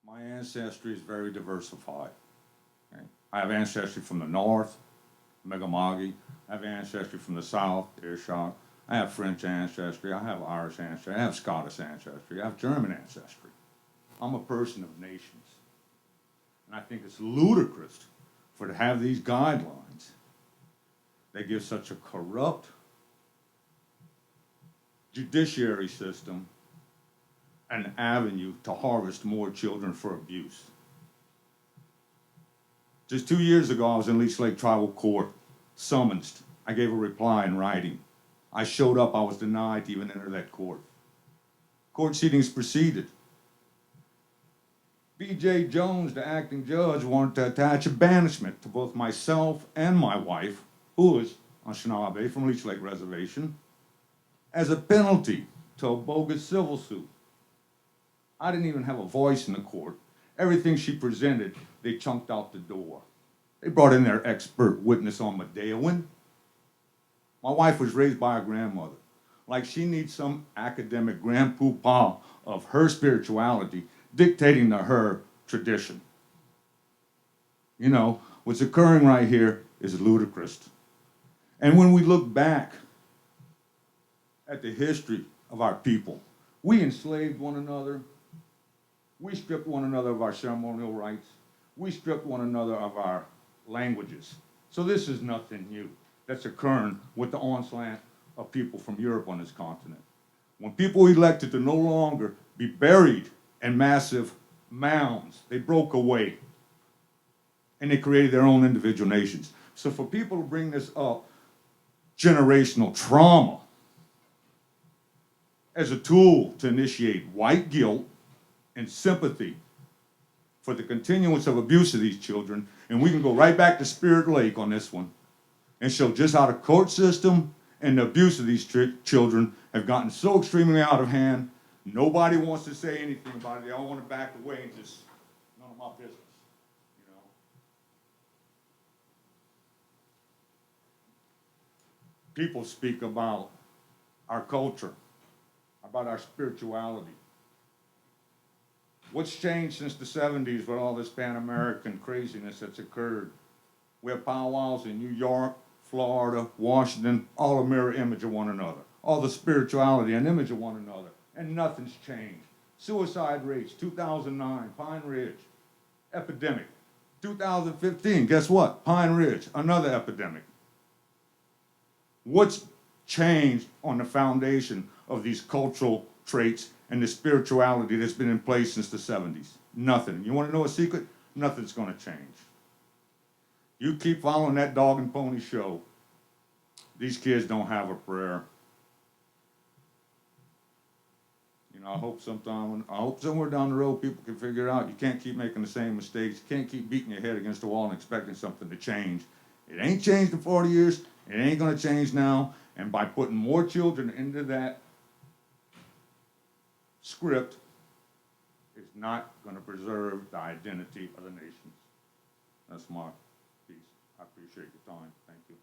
My ancestry is very diversified. Okay? I have ancestry from the north, Mi'kmaq. I have ancestry from the south, Ishak. I have French ancestry. I have Irish ancestry. I have Scottish ancestry. I have German ancestry. I'm a person of nations. And I think it's ludicrous to have these guidelines that give such a corrupt judiciary system an avenue to harvest more children for abuse. Just 2 years ago, I was in Leech Lake Tribal Court, summoned. I gave a reply in writing. I showed up, I was denied to even enter that court. Court proceedings proceeded. B.J. Jones, the acting judge, wanted to attach a banishment to both myself and my wife, who is Anishinaabe from Leech Lake Reservation, as a penalty to a bogus civil suit. I didn't even have a voice in the court. Everything she presented, they chunked out the door. They brought in their expert witness on Medeowin. My wife was raised by a grandmother. Like she needs some academic grandpapa of her spirituality dictating to her tradition. You know, what's occurring right here is ludicrous. And when we look back at the history of our people, we enslaved one another. We stripped one another of our ceremonial rights. We stripped one another of our languages. So this is nothing new that's occurring with the onslaught of people from Europe on this continent. When people elected to no longer be buried in massive mounds, they broke away and they created their own individual nations. So for people to bring this up, generational trauma, as a tool to initiate white guilt and sympathy for the continuance of abuse of these children, and we can go right back to Spirit Lake on this one and show just how the court system and the abuse of these children have gotten so extremely out of hand. Nobody wants to say anything about it. They all want to back away and just, none of my business, you know. People speak about our culture, about our spirituality. What's changed since the 70s with all this Pan-American craziness that's occurred? We have powwows in New York, Florida, Washington, all a mirror image of one another. All the spirituality and image of one another. And nothing's changed. Suicide rates, 2009, Pine Ridge, epidemic. 2015, guess what? Pine Ridge, another epidemic. What's changed on the foundation of these cultural traits and the spirituality that's been in place since the 70s? Nothing. You want to know a secret? Nothing's going to change. You keep following that dog and pony show, these kids don't have a prayer. You know, I hope somewhere down the road people can figure out you can't keep making the same mistakes. You can't keep beating your head against the wall and expecting something to change. It ain't changed in 40 years. It ain't going to change now. And by putting more children into that script, it's not going to preserve the identity of the nations. That's my piece. I appreciate your time. Thank you.